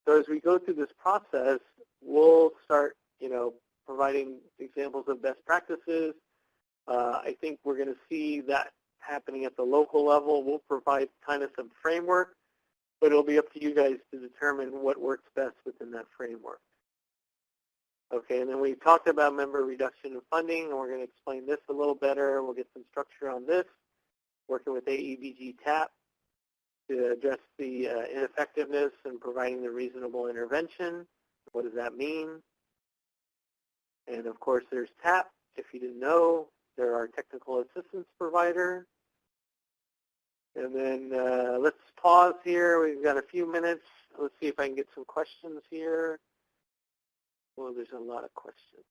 So as we go through this process, we'll start, providing examples of best practices. I think we're going to see that happening at the local level. We'll provide kind of some framework, but it'll be up to you guys to determine what works best within that framework. Okay, and then we talked about member reduction of funding, and we're going to explain this a little better. We'll get some structure on this, working with AEBG TAP to address the ineffectiveness and providing the reasonable intervention. What does that mean? And of course, there's TAP. If you didn't know, they're our technical assistance provider. And then let's pause here. We've got a few minutes. Let's see if I can get some questions here. Well, there's a lot of questions.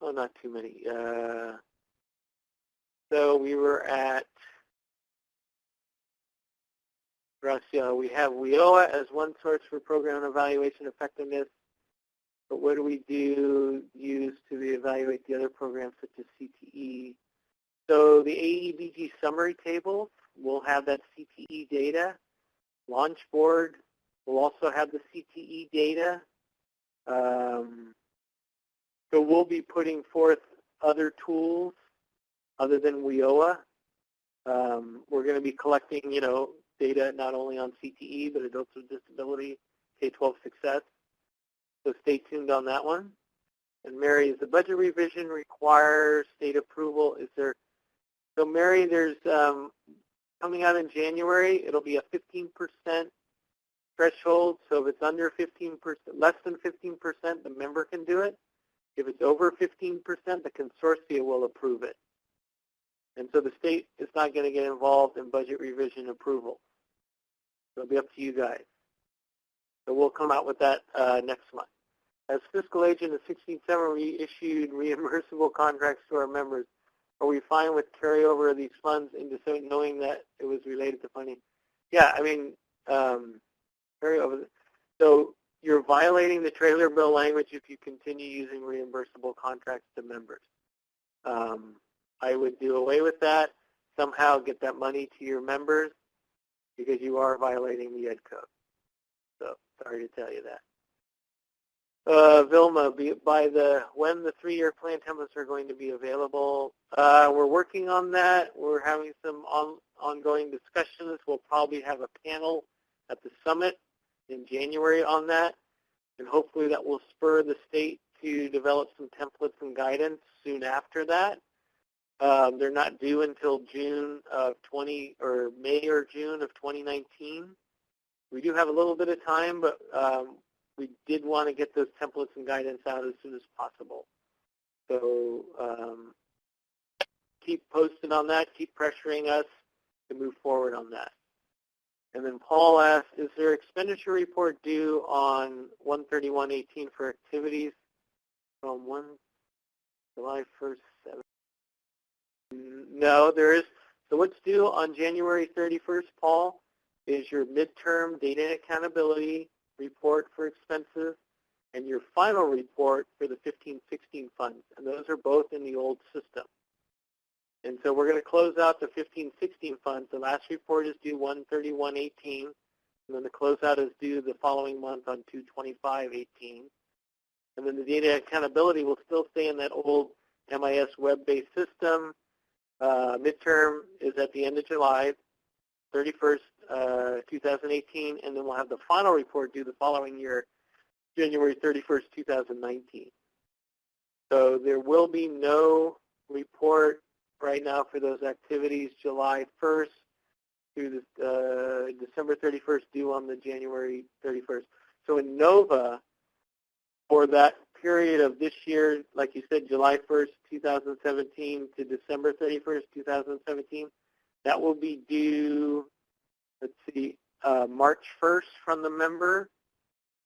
Oh, not too many. So we were at, Gracia, we have WIOA as one source for program evaluation effectiveness, but what do we use to evaluate the other programs such as CTE? So the AEBG summary table will have that CTE data. Launch board will also have the CTE data. So we'll be putting forth other tools other than WIOA. We're going to be collecting, data not only on CTE, but adults with disability, K-12 success. So stay tuned on that one. And Mary, is the budget revision require state approval? Is there? So Mary, there's coming out in January. It'll be a 15% threshold. So if it's under 15%, less than 15%, the member can do it. If it's over 15%, the consortium will approve it. And so the state is not going to get involved in budget revision approval. So it'll be up to you guys. So we'll come out with that next month. As fiscal agent of 16-7, we issued reimbursable contracts to our members. Are we fine with carryover of these funds into knowing that it was related to funding? Yeah, I mean, carryover. So you're violating the trailer bill language if you continue using reimbursable contracts to members. I would do away with that, somehow get that money to your members, because you are violating the Ed Code. So sorry to tell you that. Vilma, when the 3-year plan templates are going to be available? We're working on that. We're having some ongoing discussions. We'll probably have a panel at the summit in January on that, and hopefully that will spur the state to develop some templates and guidance soon after that. They're not due until June of May or June of 2019. We do have a little bit of time, but we did want to get those templates and guidance out as soon as possible. So keep posted on that, keep pressuring us to move forward on that. And then Paul asked, is there expenditure report due on 1/31/18 for activities from July 1st, 7? No, there is. So what's due on January 31st, Paul, is your midterm data and accountability report for expenses and your final report for the 15-16 funds. And those are both in the old system. And so we're going to close out the 15-16 funds. The last report is due 1/31/18, and then the closeout is due the following month on 2/25/18. And then the data accountability will still stay in that old MIS web-based system. Midterm is at the end of July 31st, 2018, and then we'll have the final report due the following year, January 31st, 2019. So there will be no report right now for those activities July 1st through the December 31st, due on the January 31st. So in NOVA, for that period of this year, like you said, July 1st, 2017 to December 31st, 2017, that will be due, let's see, March 1st from the member,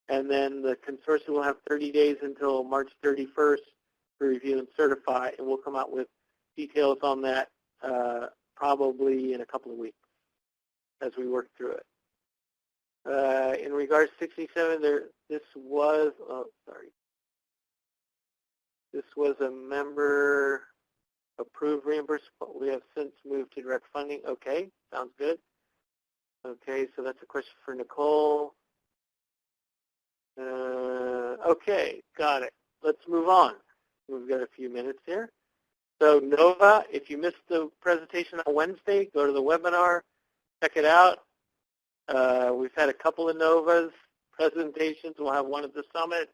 and then the consortium will have 30 days until March 31st to review and certify, and we'll come out with details on that probably in a couple of weeks as we work through it. In regards to 67, this was a member approved reimbursement. We have since moved to direct funding. Okay, sounds good. Okay, so that's a question for Nicole. Okay, got it. Let's move on. We've got a few minutes here. So NOVA, if you missed the presentation on Wednesday, go to the webinar, check it out. We've had a couple of NOVAs presentations. We'll have one at the summit.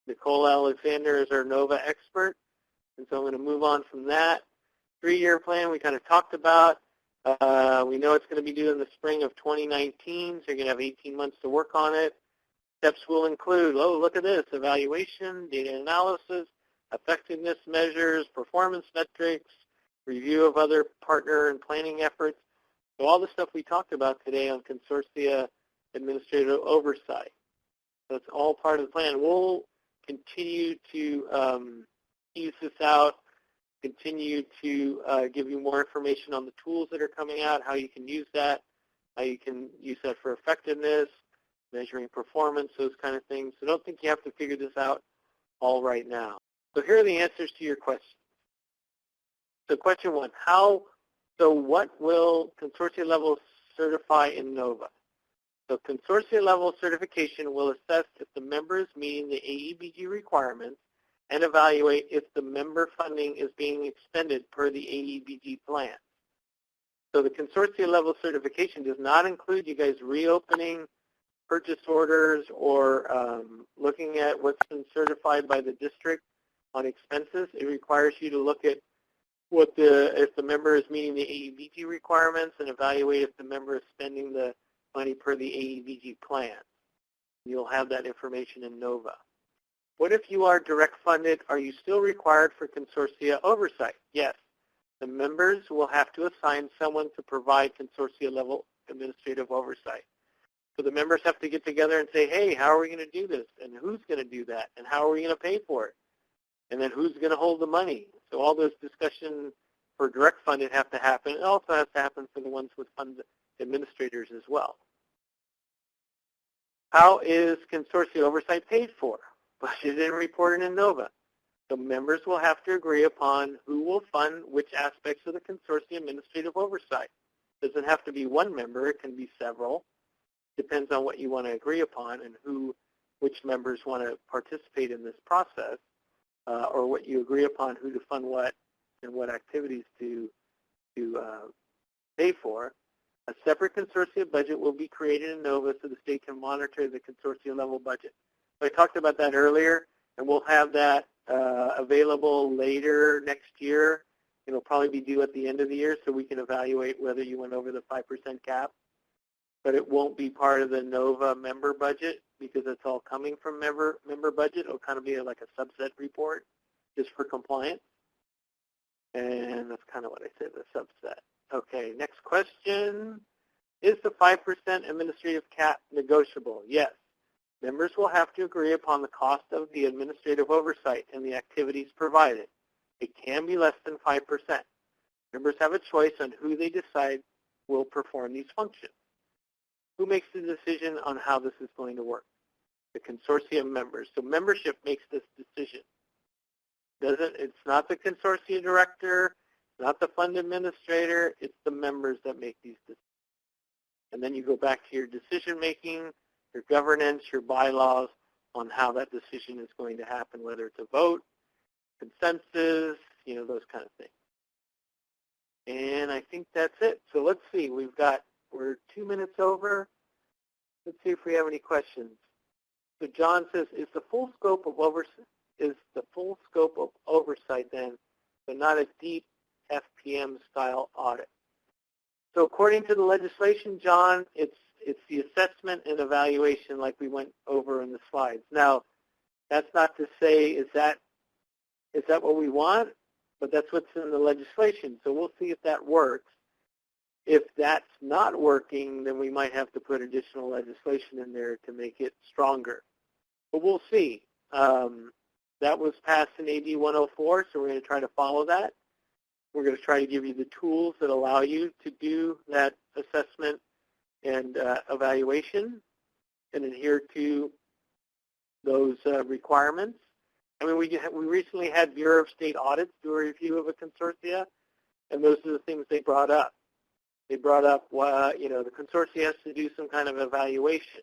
Nicole Alexander is our NOVA expert. And so I'm going to move on from that. 3-year plan we kind of talked about. We know it's going to be due in the spring of 2019, so you're going to have 18 months to work on it. Steps will include, oh, look at this, evaluation, data analysis, effectiveness measures, performance metrics, review of other partner and planning efforts. So all the stuff we talked about today on consortia administrative oversight. That's all part of the plan. We'll continue to tease this out, continue to give you more information on the tools that are coming out, how you can use that, how you can use that for effectiveness, measuring performance, those kind of things. So don't think you have to figure this out all right now. So here are the answers to your questions. So question one, what will consortia level certify in NOVA? So consortia level certification will assess if the member is meeting the AEBG requirements and evaluate if the member funding is being expended per the AEBG plan. So the consortia level certification does not include you guys reopening purchase orders or looking at what's been certified by the district on expenses. It requires you to look at if the member is meeting the AEBG requirements and evaluate if the member is spending the money per the AEBG plan. You'll have that information in NOVA. What if you are direct funded? Are you still required for consortia oversight? Yes. The members will have to assign someone to provide consortia level administrative oversight. So the members have to get together and say, hey, how are we going to do this? And who's going to do that? And how are we going to pay for it? And then who's going to hold the money? So all those discussions for direct funded have to happen. It also has to happen for the ones with fund administrators as well. How is consortia oversight paid for? Budgeted and reported in NOVA. The members will have to agree upon who will fund which aspects of the consortium administrative oversight. It doesn't have to be one member. It can be several. Depends on what you want to agree upon and which members want to participate in this process, or what you agree upon who to fund what and what activities to pay for. A separate consortia budget will be created in NOVA so the state can monitor the consortia level budget. So I talked about that earlier, and we'll have that available later next year. It'll probably be due at the end of the year so we can evaluate whether you went over the 5% cap. But it won't be part of the NOVA member budget because it's all coming from member budget. It'll kind of be like a subset report just for compliance. And that's kind of what I said, the subset. Okay, next question. Is the 5% administrative cap negotiable? Yes. Members will have to agree upon the cost of the administrative oversight and the activities provided. It can be less than 5%. Members have a choice on who they decide will perform these functions. Who makes the decision on how this is going to work? The consortium members. So membership makes this decision. It's not the consortium director, not the fund administrator, it's the members that make these decisions. And then you go back to your decision making, your governance, your bylaws on how that decision is going to happen, whether it's a vote, consensus, those kind of things. And I think that's it. So let's see, we're 2 minutes over. Let's see if we have any questions. So John says, is the full scope of oversight then, but not a deep FPM style audit? So according to the legislation, John, it's the assessment and evaluation like we went over in the slides. Now, that's not to say is that what we want, but that's what's in the legislation. So we'll see if that works. If that's not working, then we might have to put additional legislation in there to make it stronger. But we'll see. That was passed in AB 104, so we're going to try to follow that. We're going to try to give you the tools that allow you to do that assessment and evaluation and adhere to those requirements. I mean, we recently had Bureau of State Audits do a review of a consortia, and those are the things they brought up. They brought up, the consortia has to do some kind of evaluation.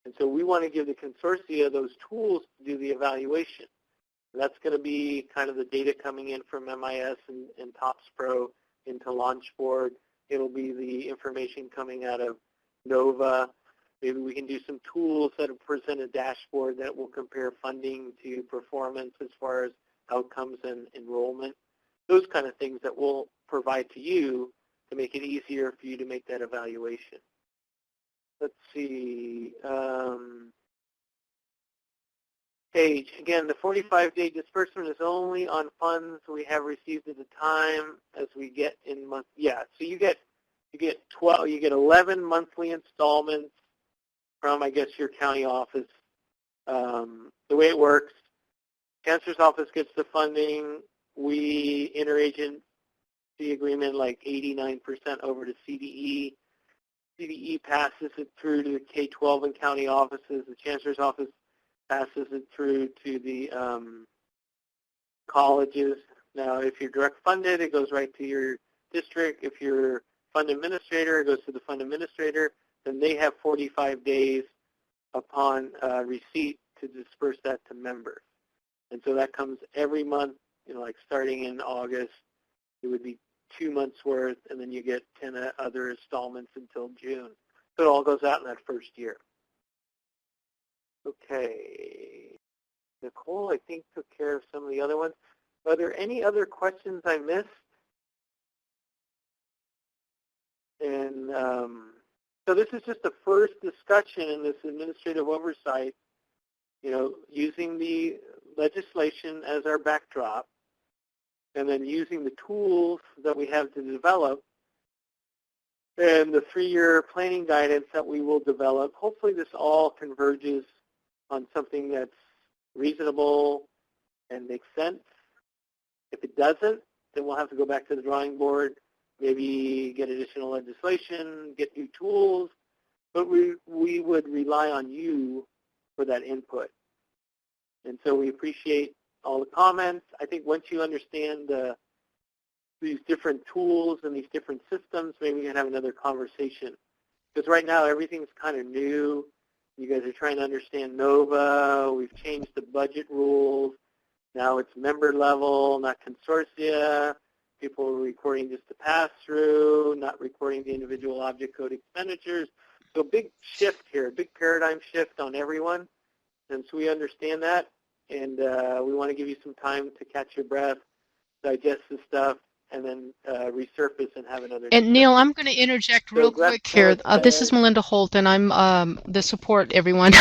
And so we want to give the consortia those tools to do the evaluation. And that's going to be kind of the data coming in from MIS and TOPS Pro into Launchboard. It'll be the information coming out of NOVA. Maybe we can do some tools that will present a dashboard that will compare funding to performance as far as outcomes and enrollment. Those kind of things that we'll provide to you to make it easier for you to make that evaluation. Let's see. Page, again, the 45-day disbursement is only on funds we have received at the time as we get in month. Yeah, so you get 11 monthly installments from, I guess, your county office. The way it works, Chancellor's Office gets the funding. We interagency agreement like 89% over to CDE. CDE passes it through to the K-12 and county offices. The Chancellor's Office passes it through to the colleges. Now, if you're direct funded, it goes right to your district. If you're fund administrator, it goes to the fund administrator. Then they have 45 days upon receipt to disperse that to members. And so that comes every month, like starting in August, it would be 2 months worth, and then you get 10 other installments until June. So it all goes out in that first year. Okay. Nicole, I think, took care of some of the other ones. Are there any other questions I missed? And so this is just the first discussion in this administrative oversight, using the legislation as our backdrop, and then using the tools that we have to develop, and the 3-year planning guidance that we will develop. Hopefully this all converges on something that's reasonable and makes sense. If it doesn't, then we'll have to go back to the drawing board, maybe get additional legislation, get new tools, but we would rely on you for that input. And so we appreciate all the comments. I think once you understand these different tools and these different systems, maybe we can have another conversation. Because right now everything's kind of new. You guys are trying to understand NOVA. We've changed the budget rules. Now it's member level, not consortia. People are recording just the pass-through, not recording the individual object code expenditures. So a big shift here, a big paradigm shift on everyone. And so we understand that, and we want to give you some time to catch your breath, digest the stuff, and then resurface and have another discussion. And Neil, I'm going to interject real quick here. This is Melinda Holt, and I'm the support, everyone.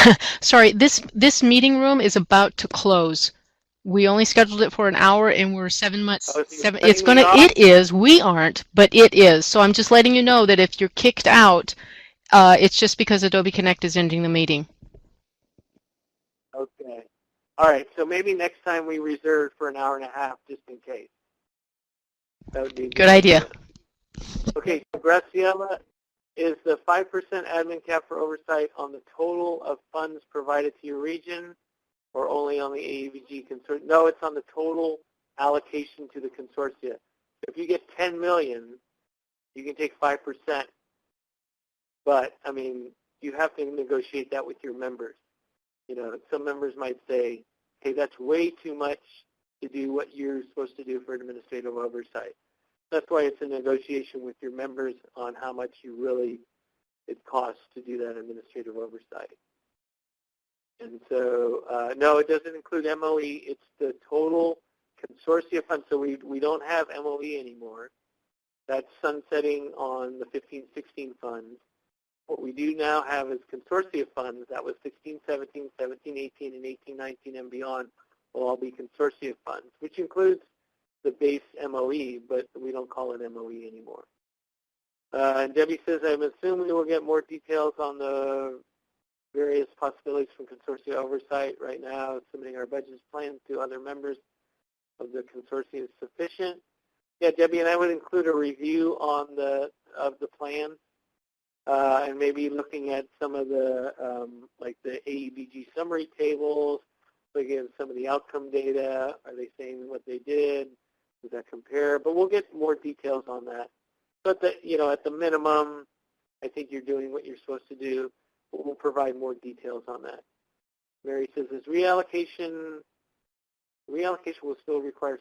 Sorry, this meeting room is about to close. We only scheduled it for an hour, and we're 7 months. It is. We aren't, but it is. So I'm just letting you know that if you're kicked out, it's just because Adobe Connect is ending the meeting. Okay. All right. So maybe next time we reserve for an hour and a half, just in case. That would be a good idea. Okay. Graciela, is the 5% admin cap for oversight on the total of funds provided to your region, or only on the AEBG consortium? No, it's on the total allocation to the consortia. If you get $10 million, you can take 5%. But, I mean, you have to negotiate that with your members. Some members might say, hey, that's way too much to do what you're supposed to do for administrative oversight. That's why it's a negotiation with your members on how much it costs to do that administrative oversight. And so, no, it doesn't include MOE. It's the total consortia fund. So we don't have MOE anymore. That's sunsetting on the 15-16 funds. What we do now have is consortia funds. That was 16-17, 17-18, and 18-19 and beyond will all be consortia funds, which includes the base MOE, but we don't call it MOE anymore. And Debbie says, I'm assuming we'll get more details on the various possibilities from consortia oversight. Right now, submitting our budget plans to other members of the consortium is sufficient. Yeah, Debbie, and I would include a review of the plan, and maybe looking at some of the like the AEBG summary tables, looking at some of the outcome data. Are they saying what they did? Does that compare? But we'll get more details on that. But at the minimum, I think you're doing what you're supposed to do. But we'll provide more details on that. Mary says, is reallocation will still require,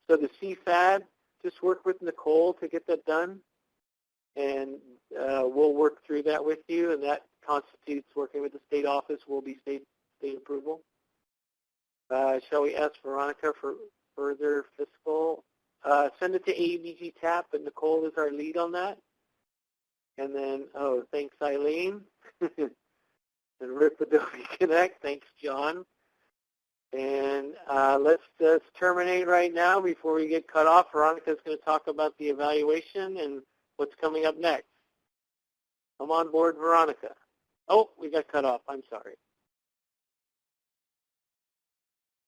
so the CFAD, just work with Nicole to get that done, and we'll work through that with you, and that constitutes working with the state office, will be state approval. Shall we ask Veronica for further fiscal? Send it to AEBG TAP, and Nicole is our lead on that. And then, thanks, Eileen. And RIP Adobe Connect. Thanks, John. And let's just terminate right now before we get cut off. Veronica's going to talk about the evaluation and what's coming up next. Come on board, Veronica. Oh, we got cut off. I'm sorry.